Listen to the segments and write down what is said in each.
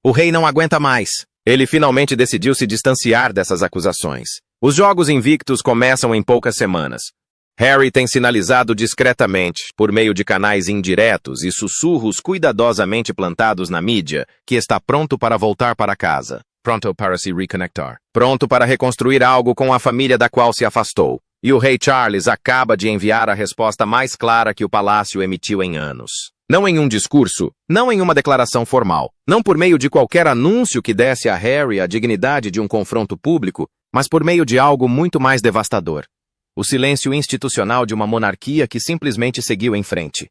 O rei não aguenta mais. Ele finalmente decidiu se distanciar dessas acusações. Os jogos invictos começam em poucas semanas. Harry tem sinalizado discretamente, por meio de canais indiretos e sussurros cuidadosamente plantados na mídia, que está pronto para voltar para casa. Pronto para se reconectar. Pronto para reconstruir algo com a família da qual se afastou. E o rei Charles acaba de enviar a resposta mais clara que o palácio emitiu em anos. Não em um discurso, não em uma declaração formal, não por meio de qualquer anúncio que desse a Harry a dignidade de um confronto público, mas por meio de algo muito mais devastador. O silêncio institucional de uma monarquia que simplesmente seguiu em frente.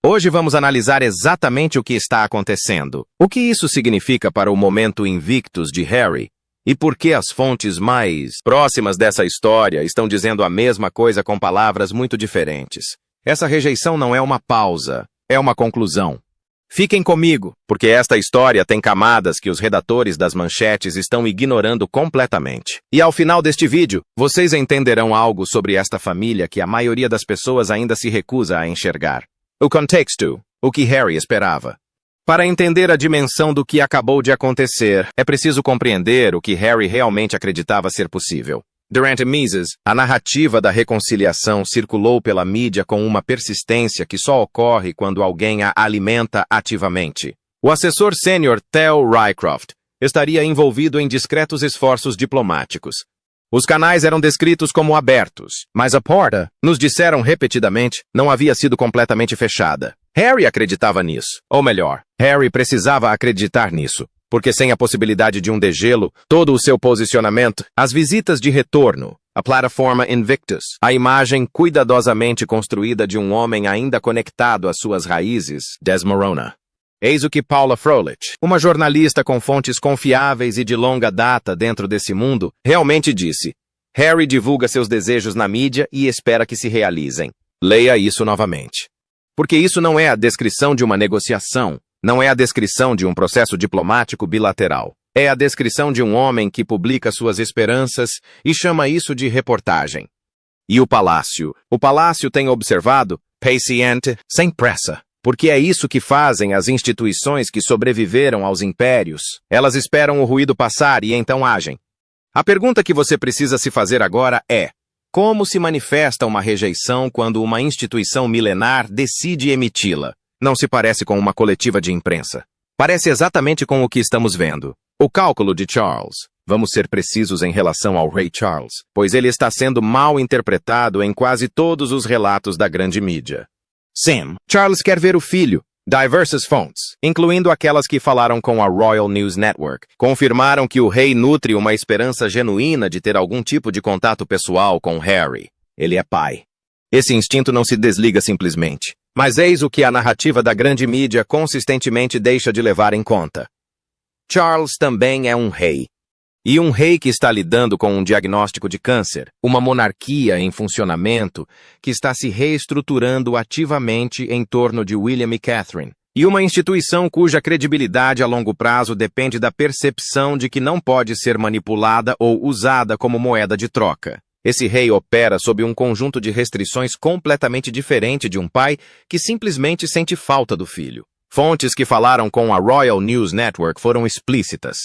Hoje vamos analisar exatamente o que está acontecendo. O que isso significa para o momento invictus de Harry? E por que as fontes mais próximas dessa história estão dizendo a mesma coisa com palavras muito diferentes? Essa rejeição não é uma pausa, é uma conclusão. Fiquem comigo, porque esta história tem camadas que os redatores das manchetes estão ignorando completamente. E ao final deste vídeo, vocês entenderão algo sobre esta família que a maioria das pessoas ainda se recusa a enxergar. O contexto, o que Harry esperava. Para entender a dimensão do que acabou de acontecer, é preciso compreender o que Harry realmente acreditava ser possível. Durante meses, a narrativa da reconciliação circulou pela mídia com uma persistência que só ocorre quando alguém a alimenta ativamente. O assessor sênior Theo Rycroft estaria envolvido em discretos esforços diplomáticos. Os canais eram descritos como abertos, mas a porta, nos disseram repetidamente, não havia sido completamente fechada. Harry acreditava nisso. Ou melhor, Harry precisava acreditar nisso, porque sem a possibilidade de um degelo, todo o seu posicionamento, as visitas de retorno, a plataforma Invictus, a imagem cuidadosamente construída de um homem ainda conectado às suas raízes, desmorona. Eis o que Paula Froelich, uma jornalista com fontes confiáveis e de longa data dentro desse mundo, realmente disse. Harry divulga seus desejos na mídia e espera que se realizem. Leia isso novamente. Porque isso não é a descrição de uma negociação, não é a descrição de um processo diplomático bilateral. É a descrição de um homem que publica suas esperanças e chama isso de reportagem. E o palácio? O palácio tem observado, paciente, sem pressa. Porque é isso que fazem as instituições que sobreviveram aos impérios. Elas esperam o ruído passar e então agem. A pergunta que você precisa se fazer agora é: como se manifesta uma rejeição quando uma instituição milenar decide emiti-la? Não se parece com uma coletiva de imprensa. Parece exatamente com o que estamos vendo. O cálculo de Charles. Vamos ser precisos em relação ao rei Charles, pois ele está sendo mal interpretado em quase todos os relatos da grande mídia. Sim, Charles quer ver o filho. Diversas fontes, incluindo aquelas que falaram com a Royal News Network, confirmaram que o rei nutre uma esperança genuína de ter algum tipo de contato pessoal com Harry. Ele é pai. Esse instinto não se desliga simplesmente. Mas eis o que a narrativa da grande mídia consistentemente deixa de levar em conta. Charles também é um rei. E um rei que está lidando com um diagnóstico de câncer, uma monarquia em funcionamento que está se reestruturando ativamente em torno de William e Catherine, e uma instituição cuja credibilidade a longo prazo depende da percepção de que não pode ser manipulada ou usada como moeda de troca. Esse rei opera sob um conjunto de restrições completamente diferente de um pai que simplesmente sente falta do filho. Fontes que falaram com a Royal News Network foram explícitas.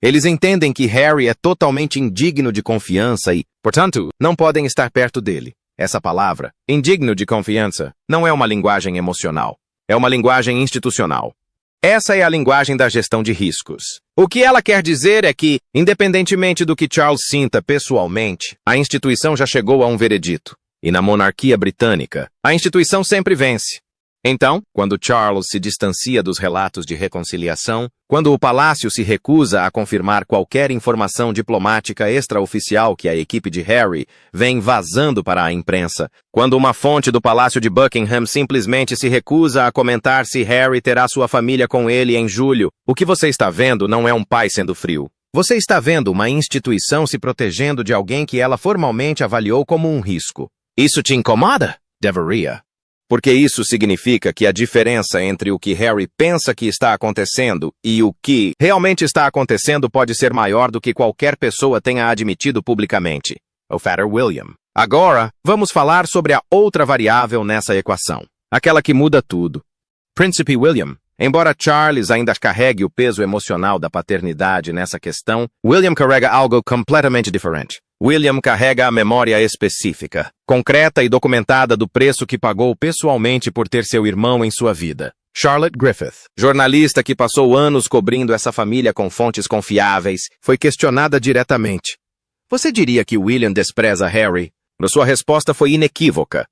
Eles entendem que Harry é totalmente indigno de confiança e, portanto, não podem estar perto dele. Essa palavra, indigno de confiança, não é uma linguagem emocional. É uma linguagem institucional. Essa é a linguagem da gestão de riscos. O que ela quer dizer é que, independentemente do que Charles sinta pessoalmente, a instituição já chegou a um veredito. E na monarquia britânica, a instituição sempre vence. Então, quando Charles se distancia dos relatos de reconciliação, quando o palácio se recusa a confirmar qualquer informação diplomática extraoficial que a equipe de Harry vem vazando para a imprensa, quando uma fonte do Palácio de Buckingham simplesmente se recusa a comentar se Harry terá sua família com ele em julho, o que você está vendo não é um pai sendo frio. Você está vendo uma instituição se protegendo de alguém que ela formalmente avaliou como um risco. Isso te incomoda? Deveria. Porque isso significa que a diferença entre o que Harry pensa que está acontecendo e o que realmente está acontecendo pode ser maior do que qualquer pessoa tenha admitido publicamente. O Father William. Agora, vamos falar sobre a outra variável nessa equação. Aquela que muda tudo. Príncipe William. Embora Charles ainda carregue o peso emocional da paternidade nessa questão, William carrega algo completamente diferente. William carrega a memória específica, concreta e documentada do preço que pagou pessoalmente por ter seu irmão em sua vida. Charlotte Griffith, jornalista que passou anos cobrindo essa família com fontes confiáveis, foi questionada diretamente. Você diria que William despreza Harry? Sua resposta foi inequívoca.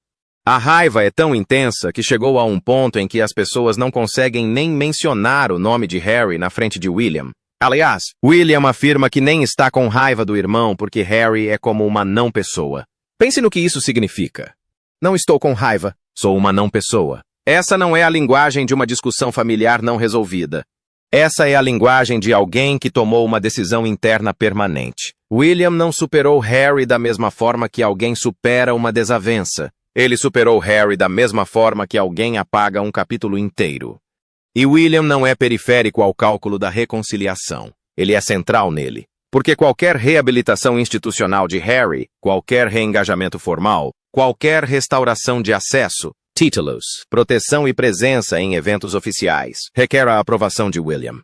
A raiva é tão intensa que chegou a um ponto em que as pessoas não conseguem nem mencionar o nome de Harry na frente de William. Aliás, William afirma que nem está com raiva do irmão porque Harry é como uma não-pessoa. Pense no que isso significa. Não estou com raiva, sou uma não-pessoa. Essa não é a linguagem de uma discussão familiar não resolvida. Essa é a linguagem de alguém que tomou uma decisão interna permanente. William não superou Harry da mesma forma que alguém supera uma desavença. Ele superou Harry da mesma forma que alguém apaga um capítulo inteiro. E William não é periférico ao cálculo da reconciliação. Ele é central nele. Porque qualquer reabilitação institucional de Harry, qualquer reengajamento formal, qualquer restauração de acesso, títulos, proteção e presença em eventos oficiais, requer a aprovação de William.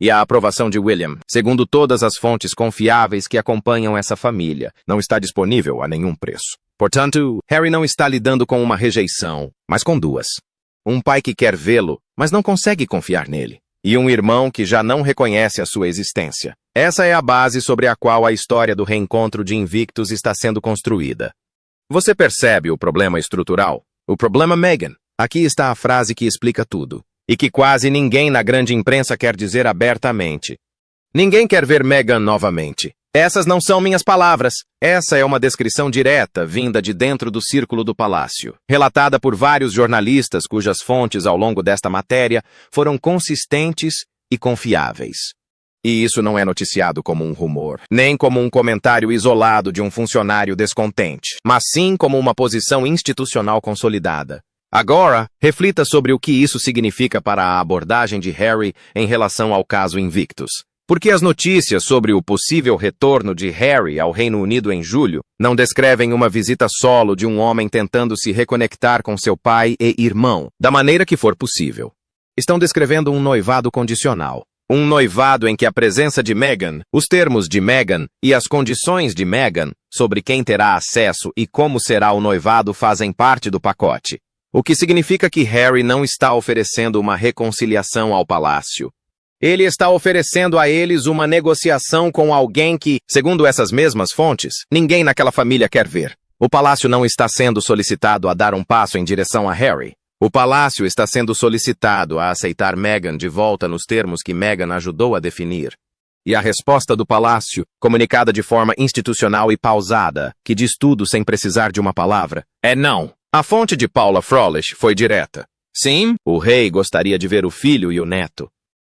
E a aprovação de William, segundo todas as fontes confiáveis que acompanham essa família, não está disponível a nenhum preço. Portanto, Harry não está lidando com uma rejeição, mas com duas. Um pai que quer vê-lo, mas não consegue confiar nele. E um irmão que já não reconhece a sua existência. Essa é a base sobre a qual a história do reencontro de Invictus está sendo construída. Você percebe o problema estrutural? O problema Meghan. Aqui está a frase que explica tudo. E que quase ninguém na grande imprensa quer dizer abertamente. Ninguém quer ver Meghan novamente. Essas não são minhas palavras. Essa é uma descrição direta, vinda de dentro do círculo do palácio, relatada por vários jornalistas cujas fontes ao longo desta matéria foram consistentes e confiáveis. E isso não é noticiado como um rumor, nem como um comentário isolado de um funcionário descontente, mas sim como uma posição institucional consolidada. Agora, reflita sobre o que isso significa para a abordagem de Harry em relação ao caso Invictus. Porque as notícias sobre o possível retorno de Harry ao Reino Unido em julho não descrevem uma visita solo de um homem tentando se reconectar com seu pai e irmão, da maneira que for possível. Estão descrevendo um noivado condicional. Um noivado em que a presença de Meghan, os termos de Meghan e as condições de Meghan sobre quem terá acesso e como será o noivado fazem parte do pacote. O que significa que Harry não está oferecendo uma reconciliação ao palácio. Ele está oferecendo a eles uma negociação com alguém que, segundo essas mesmas fontes, ninguém naquela família quer ver. O palácio não está sendo solicitado a dar um passo em direção a Harry. O palácio está sendo solicitado a aceitar Meghan de volta nos termos que Meghan ajudou a definir. E a resposta do palácio, comunicada de forma institucional e pausada, que diz tudo sem precisar de uma palavra, é não. A fonte de Paula Froelich foi direta. Sim, o rei gostaria de ver o filho e o neto.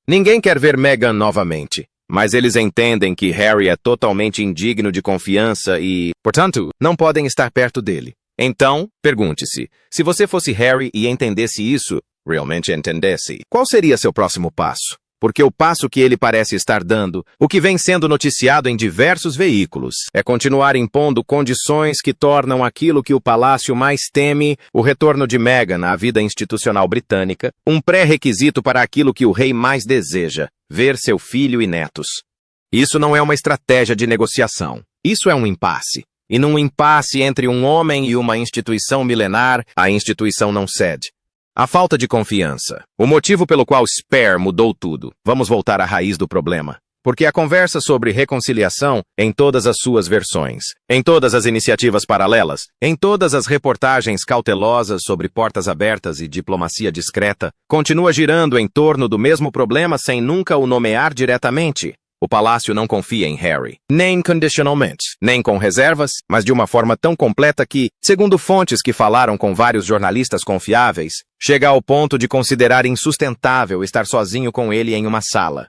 Ninguém quer ver Meghan novamente, mas eles entendem que Harry é totalmente indigno de confiança e, portanto, não podem estar perto dele. Então, pergunte-se, se você fosse Harry e entendesse isso, realmente entendesse, qual seria seu próximo passo? Porque o passo que ele parece estar dando, o que vem sendo noticiado em diversos veículos, é continuar impondo condições que tornam aquilo que o palácio mais teme, o retorno de Meghan à vida institucional britânica, um pré-requisito para aquilo que o rei mais deseja, ver seu filho e netos. Isso não é uma estratégia de negociação. Isso é um impasse. E num impasse entre um homem e uma instituição milenar, a instituição não cede. A falta de confiança. O motivo pelo qual Spare mudou tudo. Vamos voltar à raiz do problema. Porque a conversa sobre reconciliação, em todas as suas versões, em todas as iniciativas paralelas, em todas as reportagens cautelosas sobre portas abertas e diplomacia discreta, continua girando em torno do mesmo problema sem nunca o nomear diretamente. O palácio não confia em Harry, nem condicionalmente, nem com reservas, mas de uma forma tão completa que, segundo fontes que falaram com vários jornalistas confiáveis, chega ao ponto de considerar insustentável estar sozinho com ele em uma sala.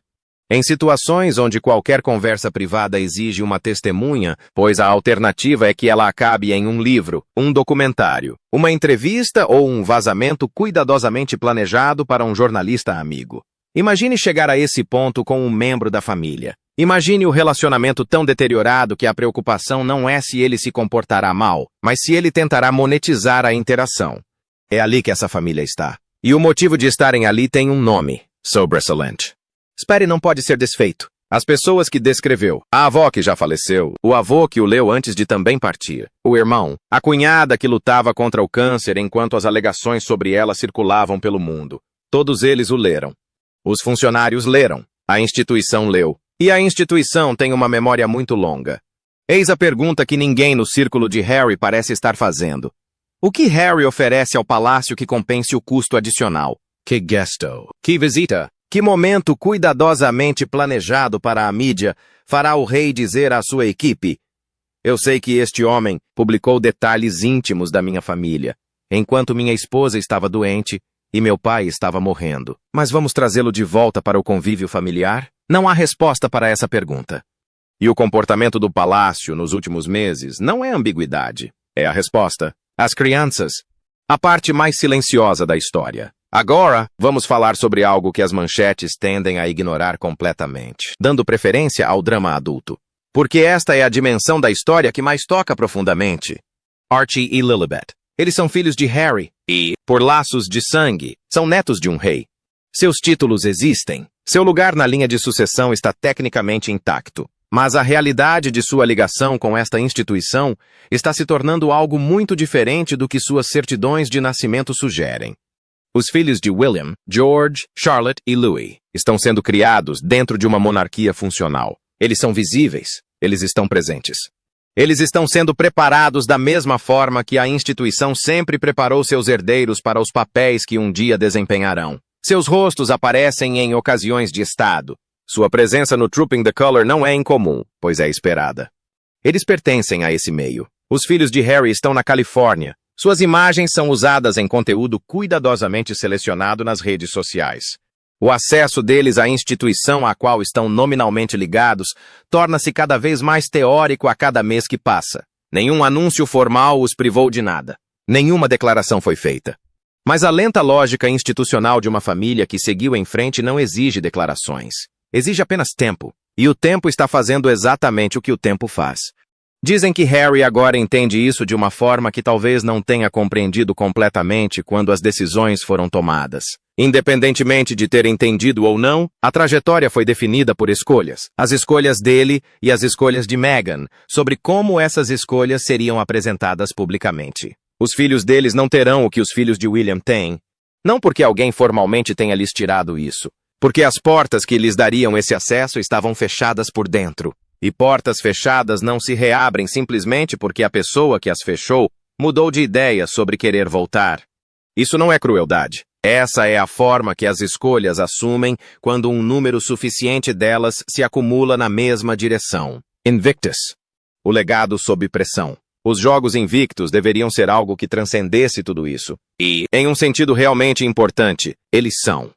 Em situações onde qualquer conversa privada exige uma testemunha, pois a alternativa é que ela acabe em um livro, um documentário, uma entrevista ou um vazamento cuidadosamente planejado para um jornalista amigo. Imagine chegar a esse ponto com um membro da família. Imagine o relacionamento tão deteriorado que a preocupação não é se ele se comportará mal, mas se ele tentará monetizar a interação. É ali que essa família está. E o motivo de estarem ali tem um nome: sobressalente. Sperry não pode ser desfeito. As pessoas que descreveu, a avó que já faleceu, o avô que o leu antes de também partir, o irmão, a cunhada que lutava contra o câncer enquanto as alegações sobre ela circulavam pelo mundo. Todos eles o leram. Os funcionários leram. A instituição leu. E a instituição tem uma memória muito longa. Eis a pergunta que ninguém no círculo de Harry parece estar fazendo. O que Harry oferece ao palácio que compense o custo adicional? Que gesto? Que visita? Que momento cuidadosamente planejado para a mídia fará o rei dizer à sua equipe: eu sei que este homem publicou detalhes íntimos da minha família, enquanto minha esposa estava doente e meu pai estava morrendo. Mas vamos trazê-lo de volta para o convívio familiar? Não há resposta para essa pergunta. E o comportamento do palácio nos últimos meses não é ambiguidade. É a resposta. As crianças. A parte mais silenciosa da história. Agora, vamos falar sobre algo que as manchetes tendem a ignorar completamente, dando preferência ao drama adulto. Porque esta é a dimensão da história que mais toca profundamente. Archie e Lilibet. Eles são filhos de Harry e, por laços de sangue, são netos de um rei. Seus títulos existem. Seu lugar na linha de sucessão está tecnicamente intacto. Mas a realidade de sua ligação com esta instituição está se tornando algo muito diferente do que suas certidões de nascimento sugerem. Os filhos de William, George, Charlotte e Louis estão sendo criados dentro de uma monarquia funcional. Eles são visíveis, eles estão presentes. Eles estão sendo preparados da mesma forma que a instituição sempre preparou seus herdeiros para os papéis que um dia desempenharão. Seus rostos aparecem em ocasiões de estado. Sua presença no Trooping the Colour não é incomum, pois é esperada. Eles pertencem a esse meio. Os filhos de Harry estão na Califórnia. Suas imagens são usadas em conteúdo cuidadosamente selecionado nas redes sociais. O acesso deles à instituição à qual estão nominalmente ligados torna-se cada vez mais teórico a cada mês que passa. Nenhum anúncio formal os privou de nada. Nenhuma declaração foi feita. Mas a lenta lógica institucional de uma família que seguiu em frente não exige declarações. Exige apenas tempo. E o tempo está fazendo exatamente o que o tempo faz. Dizem que Harry agora entende isso de uma forma que talvez não tenha compreendido completamente quando as decisões foram tomadas. Independentemente de ter entendido ou não, a trajetória foi definida por escolhas. As escolhas dele e as escolhas de Meghan, sobre como essas escolhas seriam apresentadas publicamente. Os filhos deles não terão o que os filhos de William têm. Não porque alguém formalmente tenha lhes tirado isso, porque as portas que lhes dariam esse acesso estavam fechadas por dentro. E portas fechadas não se reabrem simplesmente porque a pessoa que as fechou mudou de ideia sobre querer voltar. Isso não é crueldade. Essa é a forma que as escolhas assumem quando um número suficiente delas se acumula na mesma direção. Invictus. O legado sob pressão. Os jogos invictos deveriam ser algo que transcendesse tudo isso. E, em um sentido realmente importante, eles são.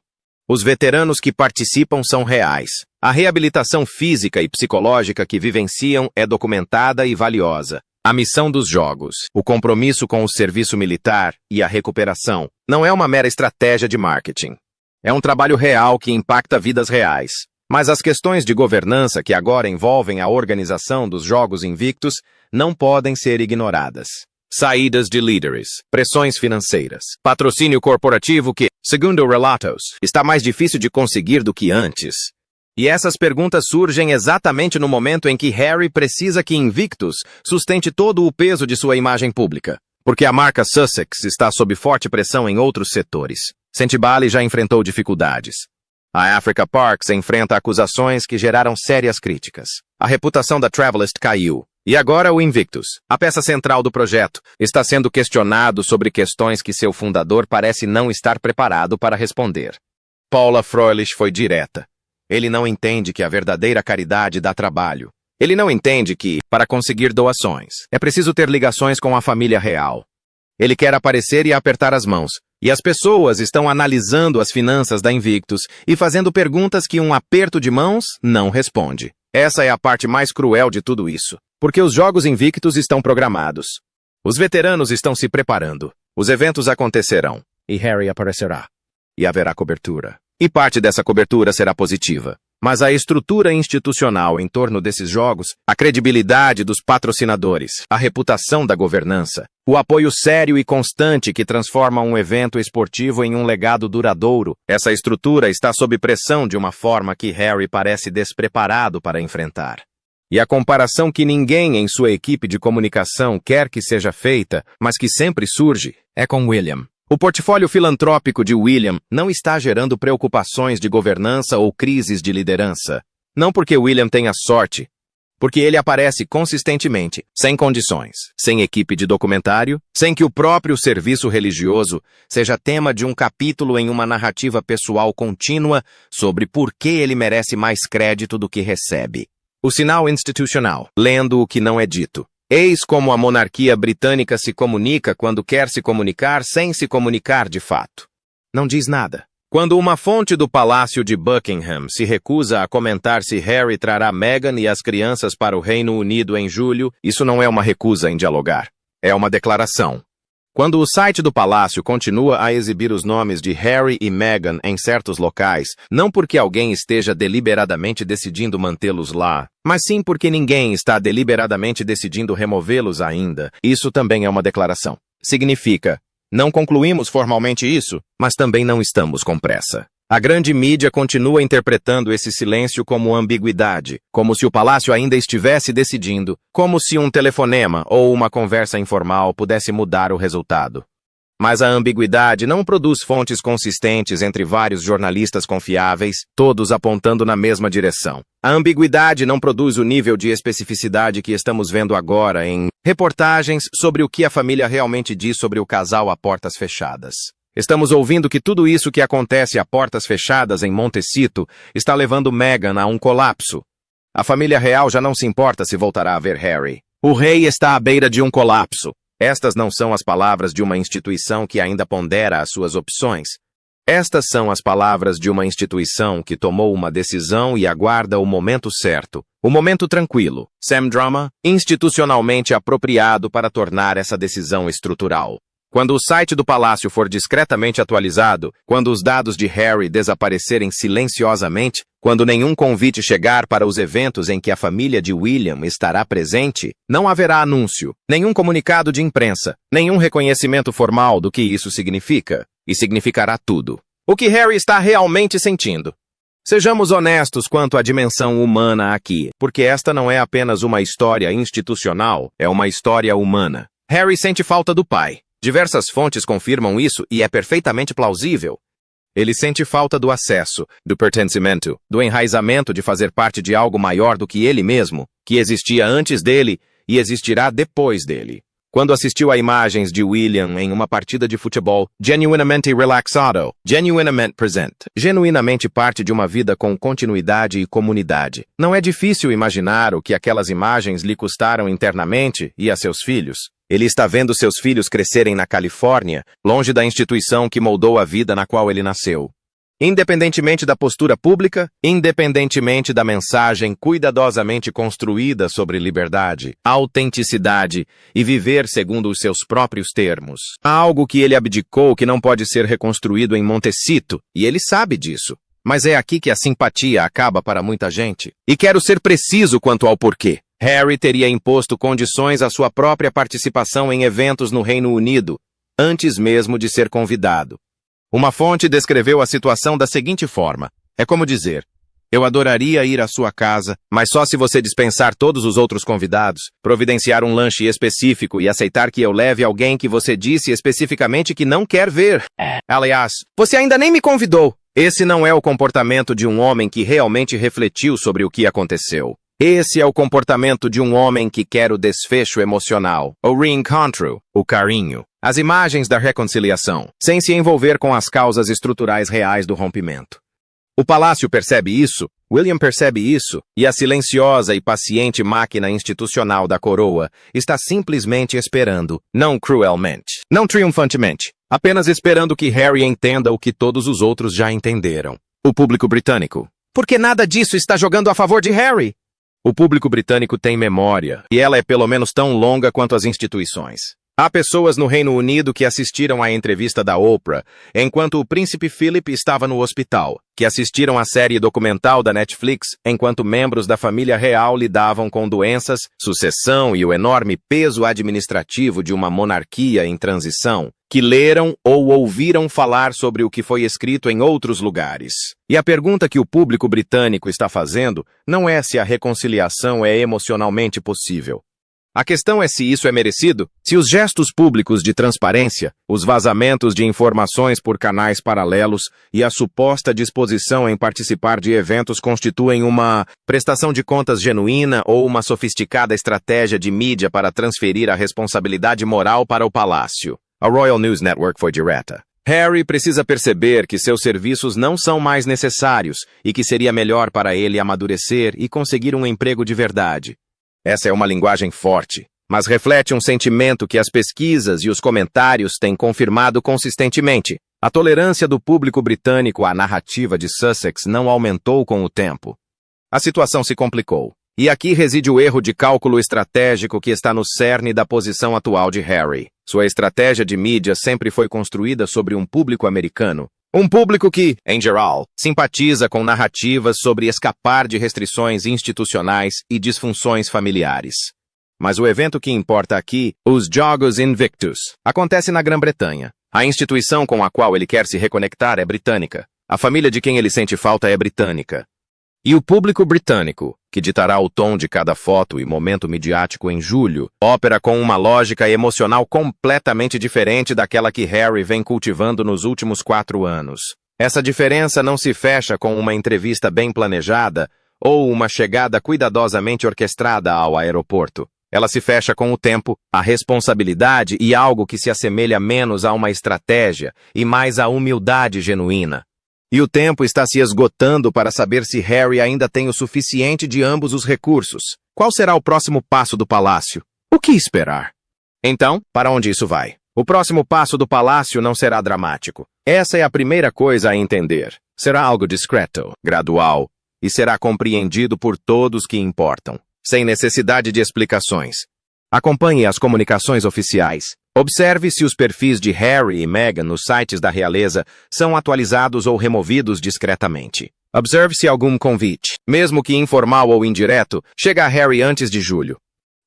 Os veteranos que participam são reais. A reabilitação física e psicológica que vivenciam é documentada e valiosa. A missão dos jogos, o compromisso com o serviço militar e a recuperação não é uma mera estratégia de marketing. É um trabalho real que impacta vidas reais. Mas as questões de governança que agora envolvem a organização dos Jogos Invictos não podem ser ignoradas. Saídas de líderes, pressões financeiras, patrocínio corporativo que, segundo relatos, está mais difícil de conseguir do que antes. E essas perguntas surgem exatamente no momento em que Harry precisa que Invictus sustente todo o peso de sua imagem pública, porque a marca Sussex está sob forte pressão em outros setores. Centibali já enfrentou dificuldades. A Africa Parks enfrenta acusações que geraram sérias críticas. A reputação da Travelist caiu. E agora o Invictus, a peça central do projeto, está sendo questionado sobre questões que seu fundador parece não estar preparado para responder. Paula Froelich foi direta. Ele não entende que a verdadeira caridade dá trabalho. Ele não entende que, para conseguir doações, é preciso ter ligações com a família real. Ele quer aparecer e apertar as mãos. E as pessoas estão analisando as finanças da Invictus e fazendo perguntas que um aperto de mãos não responde. Essa é a parte mais cruel de tudo isso. Porque os Jogos Invictus estão programados. Os veteranos estão se preparando. Os eventos acontecerão. E Harry aparecerá. E haverá cobertura. E parte dessa cobertura será positiva. Mas a estrutura institucional em torno desses jogos, a credibilidade dos patrocinadores, a reputação da governança, o apoio sério e constante que transforma um evento esportivo em um legado duradouro, essa estrutura está sob pressão de uma forma que Harry parece despreparado para enfrentar. E a comparação que ninguém em sua equipe de comunicação quer que seja feita, mas que sempre surge, é com William. O portfólio filantrópico de William não está gerando preocupações de governança ou crises de liderança. Não porque William tenha sorte, porque ele aparece consistentemente, sem condições, sem equipe de documentário, sem que o próprio serviço religioso seja tema de um capítulo em uma narrativa pessoal contínua sobre por que ele merece mais crédito do que recebe. O sinal institucional, lendo o que não é dito. Eis como a monarquia britânica se comunica quando quer se comunicar sem se comunicar de fato. Não diz nada. Quando uma fonte do Palácio de Buckingham se recusa a comentar se Harry trará Meghan e as crianças para o Reino Unido em julho, isso não é uma recusa em dialogar. É uma declaração. Quando o site do Palácio continua a exibir os nomes de Harry e Meghan em certos locais, não porque alguém esteja deliberadamente decidindo mantê-los lá, mas sim porque ninguém está deliberadamente decidindo removê-los ainda, isso também é uma declaração. Significa, não concluímos formalmente isso, mas também não estamos com pressa. A grande mídia continua interpretando esse silêncio como ambiguidade, como se o Palácio ainda estivesse decidindo, como se um telefonema ou uma conversa informal pudesse mudar o resultado. Mas a ambiguidade não produz fontes consistentes entre vários jornalistas confiáveis, todos apontando na mesma direção. A ambiguidade não produz o nível de especificidade que estamos vendo agora em reportagens sobre o que a família realmente diz sobre o casal a portas fechadas. Estamos ouvindo que tudo isso que acontece a portas fechadas em Montecito está levando Meghan a um colapso. A família real já não se importa se voltará a ver Harry. O rei está à beira de um colapso. Estas não são as palavras de uma instituição que ainda pondera as suas opções. Estas são as palavras de uma instituição que tomou uma decisão e aguarda o momento certo, o momento tranquilo, Sam Drama, institucionalmente apropriado para tornar essa decisão estrutural. Quando o site do Palácio for discretamente atualizado, quando os dados de Harry desaparecerem silenciosamente, quando nenhum convite chegar para os eventos em que a família de William estará presente, não haverá anúncio, nenhum comunicado de imprensa, nenhum reconhecimento formal do que isso significa, e significará tudo. O que Harry está realmente sentindo. Sejamos honestos quanto à dimensão humana aqui, porque esta não é apenas uma história institucional, é uma história humana. Harry sente falta do pai. Diversas fontes confirmam isso e é perfeitamente plausível. Ele sente falta do acesso, do pertencimento, do enraizamento de fazer parte de algo maior do que ele mesmo, que existia antes dele e existirá depois dele. Quando assistiu a imagens de William em uma partida de futebol, genuinamente relaxado, genuinamente present, genuinamente parte de uma vida com continuidade e comunidade. Não é difícil imaginar o que aquelas imagens lhe custaram internamente e a seus filhos. Ele está vendo seus filhos crescerem na Califórnia, longe da instituição que moldou a vida na qual ele nasceu. Independentemente da postura pública, independentemente da mensagem cuidadosamente construída sobre liberdade, autenticidade e viver segundo os seus próprios termos. Há algo que ele abdicou que não pode ser reconstruído em Montecito, e ele sabe disso. Mas é aqui que a simpatia acaba para muita gente. E quero ser preciso quanto ao porquê. Harry teria imposto condições à sua própria participação em eventos no Reino Unido, antes mesmo de ser convidado. Uma fonte descreveu a situação da seguinte forma. É como dizer, eu adoraria ir à sua casa, mas só se você dispensar todos os outros convidados, providenciar um lanche específico e aceitar que eu leve alguém que você disse especificamente que não quer ver. Aliás, você ainda nem me convidou. Esse não é o comportamento de um homem que realmente refletiu sobre o que aconteceu. Esse é o comportamento de um homem que quer o desfecho emocional, o reencontro, o carinho, as imagens da reconciliação, sem se envolver com as causas estruturais reais do rompimento. O palácio percebe isso, William percebe isso, e a silenciosa e paciente máquina institucional da coroa está simplesmente esperando, não cruelmente, não triunfantemente, apenas esperando que Harry entenda o que todos os outros já entenderam. O público britânico. Porque nada disso está jogando a favor de Harry. O público britânico tem memória, e ela é pelo menos tão longa quanto as instituições. Há pessoas no Reino Unido que assistiram à entrevista da Oprah, enquanto o príncipe Philip estava no hospital, que assistiram à série documental da Netflix, enquanto membros da família real lidavam com doenças, sucessão e o enorme peso administrativo de uma monarquia em transição, que leram ou ouviram falar sobre o que foi escrito em outros lugares. E a pergunta que o público britânico está fazendo não é se a reconciliação é emocionalmente possível. A questão é se isso é merecido, se os gestos públicos de transparência, os vazamentos de informações por canais paralelos e a suposta disposição em participar de eventos constituem uma prestação de contas genuína ou uma sofisticada estratégia de mídia para transferir a responsabilidade moral para o palácio. A Royal News Network foi direta. Harry precisa perceber que seus serviços não são mais necessários e que seria melhor para ele amadurecer e conseguir um emprego de verdade. Essa é uma linguagem forte, mas reflete um sentimento que as pesquisas e os comentários têm confirmado consistentemente. A tolerância do público britânico à narrativa de Sussex não aumentou com o tempo. A situação se complicou. E aqui reside o erro de cálculo estratégico que está no cerne da posição atual de Harry. Sua estratégia de mídia sempre foi construída sobre um público americano. Um público que, em geral, simpatiza com narrativas sobre escapar de restrições institucionais e disfunções familiares. Mas o evento que importa aqui, os Jogos Invictus, acontece na Grã-Bretanha. A instituição com a qual ele quer se reconectar é britânica. A família de quem ele sente falta é britânica. E o público britânico, que ditará o tom de cada foto e momento midiático em julho, opera com uma lógica emocional completamente diferente daquela que Harry vem cultivando nos últimos 4 anos. Essa diferença não se fecha com uma entrevista bem planejada ou uma chegada cuidadosamente orquestrada ao aeroporto. Ela se fecha com o tempo, a responsabilidade e algo que se assemelha menos a uma estratégia e mais à humildade genuína. E o tempo está se esgotando para saber se Harry ainda tem o suficiente de ambos os recursos. Qual será o próximo passo do palácio? O que esperar? Então, para onde isso vai? O próximo passo do palácio não será dramático. Essa é a primeira coisa a entender. Será algo discreto, gradual, e será compreendido por todos que importam, sem necessidade de explicações. Acompanhe as comunicações oficiais. Observe se os perfis de Harry e Meghan nos sites da realeza são atualizados ou removidos discretamente. Observe se algum convite, mesmo que informal ou indireto, chega a Harry antes de julho.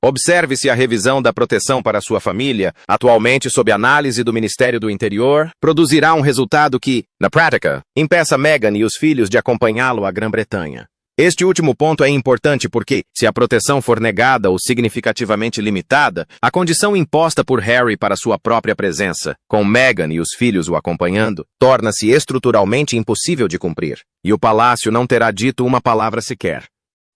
Observe se a revisão da proteção para sua família, atualmente sob análise do Ministério do Interior, produzirá um resultado que, na prática, impeça Meghan e os filhos de acompanhá-lo à Grã-Bretanha. Este último ponto é importante porque, se a proteção for negada ou significativamente limitada, a condição imposta por Harry para sua própria presença, com Meghan e os filhos o acompanhando, torna-se estruturalmente impossível de cumprir, e o palácio não terá dito uma palavra sequer.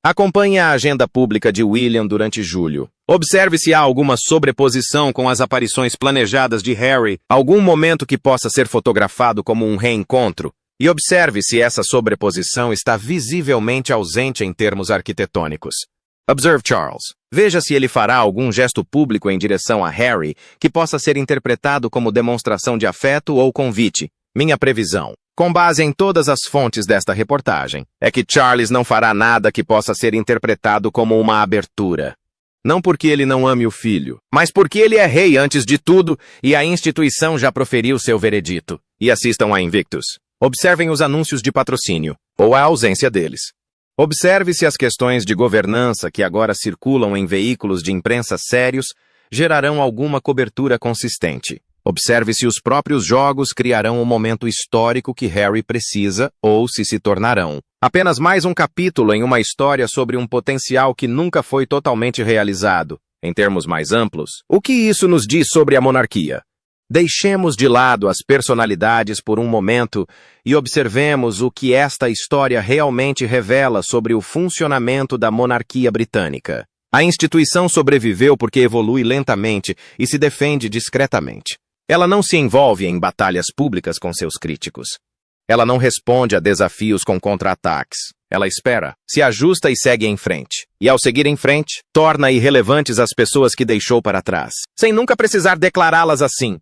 Acompanhe a agenda pública de William durante julho. Observe se há alguma sobreposição com as aparições planejadas de Harry, algum momento que possa ser fotografado como um reencontro, e observe se essa sobreposição está visivelmente ausente em termos arquitetônicos. Observe Charles. Veja se ele fará algum gesto público em direção a Harry que possa ser interpretado como demonstração de afeto ou convite. Minha previsão, com base em todas as fontes desta reportagem, é que Charles não fará nada que possa ser interpretado como uma abertura. Não porque ele não ame o filho, mas porque ele é rei antes de tudo e a instituição já proferiu seu veredito. E assistam a Invictus. Observem os anúncios de patrocínio, ou a ausência deles. Observe se as questões de governança que agora circulam em veículos de imprensa sérios gerarão alguma cobertura consistente. Observe se os próprios jogos criarão o momento histórico que Harry precisa ou se tornarão apenas mais um capítulo em uma história sobre um potencial que nunca foi totalmente realizado. Em termos mais amplos, o que isso nos diz sobre a monarquia? Deixemos de lado as personalidades por um momento e observemos o que esta história realmente revela sobre o funcionamento da monarquia britânica. A instituição sobreviveu porque evolui lentamente e se defende discretamente. Ela não se envolve em batalhas públicas com seus críticos. Ela não responde a desafios com contra-ataques. Ela espera, se ajusta e segue em frente. E ao seguir em frente, torna irrelevantes as pessoas que deixou para trás, sem nunca precisar declará-las assim.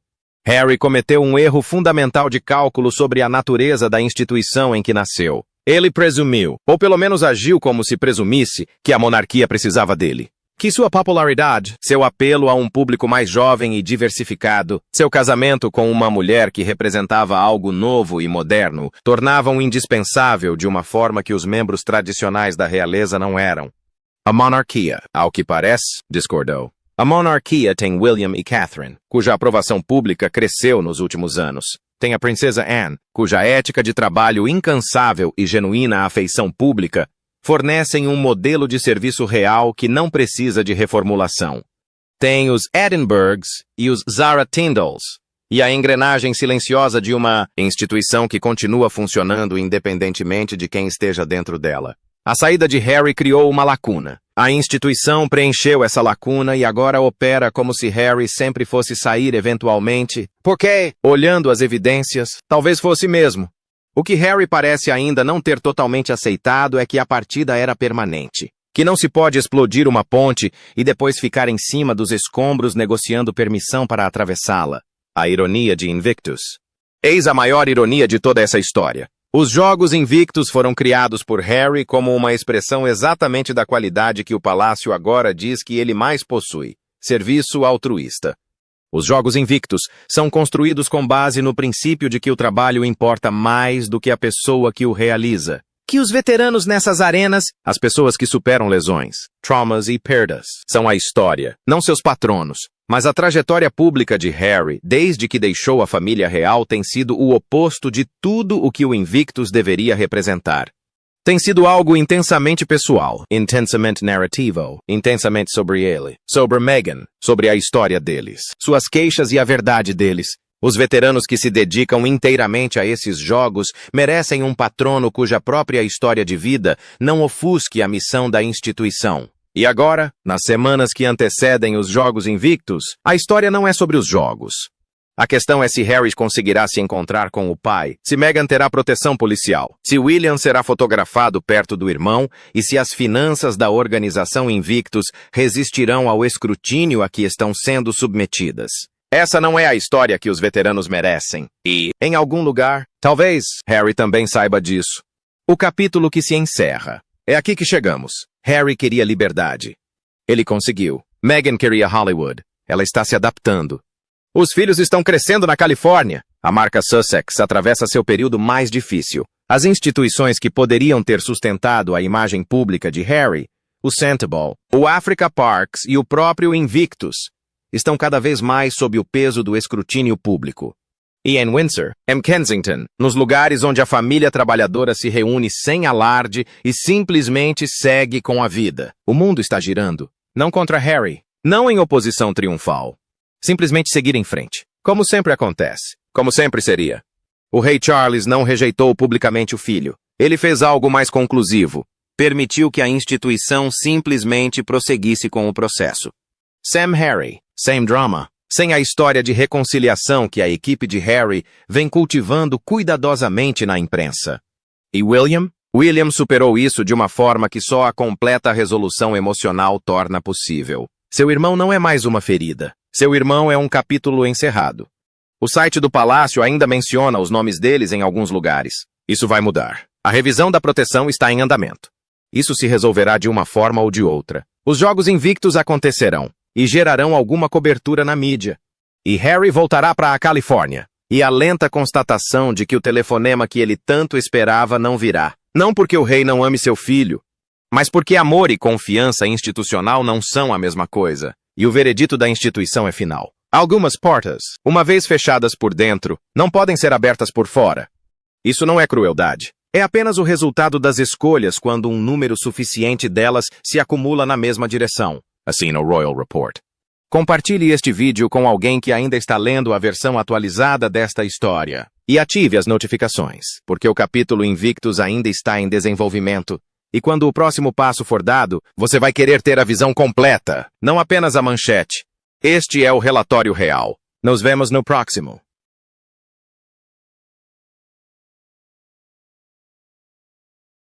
Harry cometeu um erro fundamental de cálculo sobre a natureza da instituição em que nasceu. Ele presumiu, ou pelo menos agiu como se presumisse, que a monarquia precisava dele. que sua popularidade, seu apelo a um público mais jovem e diversificado, seu casamento com uma mulher que representava algo novo e moderno, tornavam indispensável de uma forma que os membros tradicionais da realeza não eram. A monarquia, ao que parece, discordou. A monarquia tem William e Catherine, cuja aprovação pública cresceu nos últimos anos. Tem a princesa Anne, cuja ética de trabalho incansável e genuína afeição pública fornecem um modelo de serviço real que não precisa de reformulação. Tem os Edinburghs e os Zara Tindalls, e a engrenagem silenciosa de uma instituição que continua funcionando independentemente de quem esteja dentro dela. A saída de Harry criou uma lacuna. A instituição preencheu essa lacuna e agora opera como se Harry sempre fosse sair eventualmente. Porque, olhando as evidências, talvez fosse mesmo. O que Harry parece ainda não ter totalmente aceitado é que a partida era permanente. Que não se pode explodir uma ponte e depois ficar em cima dos escombros negociando permissão para atravessá-la. A ironia de Invictus. Eis a maior ironia de toda essa história. Os Jogos Invictus foram criados por Harry como uma expressão exatamente da qualidade que o Palácio agora diz que ele mais possui: serviço altruísta. Os Jogos Invictus são construídos com base no princípio de que o trabalho importa mais do que a pessoa que o realiza. Que os veteranos nessas arenas, as pessoas que superam lesões, traumas e perdas, são a história, não seus patronos. Mas a trajetória pública de Harry, desde que deixou a família real, tem sido o oposto de tudo o que o Invictus deveria representar. Tem sido algo intensamente pessoal, intensamente narrativo, intensamente sobre ele, sobre Meghan, sobre a história deles, suas queixas e a verdade deles. Os veteranos que se dedicam inteiramente a esses jogos merecem um patrono cuja própria história de vida não ofusque a missão da instituição. E agora, nas semanas que antecedem os Jogos Invictus, a história não é sobre os jogos. A questão é se Harry conseguirá se encontrar com o pai, se Meghan terá proteção policial, se William será fotografado perto do irmão e se as finanças da organização Invictus resistirão ao escrutínio a que estão sendo submetidas. Essa não é a história que os veteranos merecem. E, em algum lugar, talvez Harry também saiba disso. O capítulo que se encerra. É aqui que chegamos. Harry queria liberdade. Ele conseguiu. Meghan queria Hollywood. Ela está se adaptando. Os filhos estão crescendo na Califórnia. A marca Sussex atravessa seu período mais difícil. As instituições que poderiam ter sustentado a imagem pública de Harry, o Central, o Africa Parks e o próprio Invictus, estão cada vez mais sob o peso do escrutínio público. E em Windsor, em Kensington, nos lugares onde a família trabalhadora se reúne sem alarde e simplesmente segue com a vida. O mundo está girando. Não contra Harry. Não em oposição triunfal. Simplesmente seguir em frente. Como sempre acontece. Como sempre seria. O rei Charles não rejeitou publicamente o filho. Ele fez algo mais conclusivo. Permitiu que a instituição simplesmente prosseguisse com o processo. Sem Harry. Sem drama. Sem a história de reconciliação que a equipe de Harry vem cultivando cuidadosamente na imprensa. E William? William superou isso de uma forma que só a completa resolução emocional torna possível. Seu irmão não é mais uma ferida. Seu irmão é um capítulo encerrado. O site do Palácio ainda menciona os nomes deles em alguns lugares. Isso vai mudar. A revisão da proteção está em andamento. Isso se resolverá de uma forma ou de outra. Os Jogos Invictus acontecerão e gerarão alguma cobertura na mídia. E Harry voltará para a Califórnia. E a lenta constatação de que o telefonema que ele tanto esperava não virá. Não porque o rei não ame seu filho, mas porque amor e confiança institucional não são a mesma coisa. E o veredito da instituição é final. Algumas portas, uma vez fechadas por dentro, não podem ser abertas por fora. Isso não é crueldade. É apenas o resultado das escolhas quando um número suficiente delas se acumula na mesma direção. Assim no Royal Report. Compartilhe este vídeo com alguém que ainda está lendo a versão atualizada desta história. E ative as notificações, porque o capítulo Invictus ainda está em desenvolvimento. E quando o próximo passo for dado, você vai querer ter a visão completa, não apenas a manchete. Este é o relatório real. Nos vemos no próximo.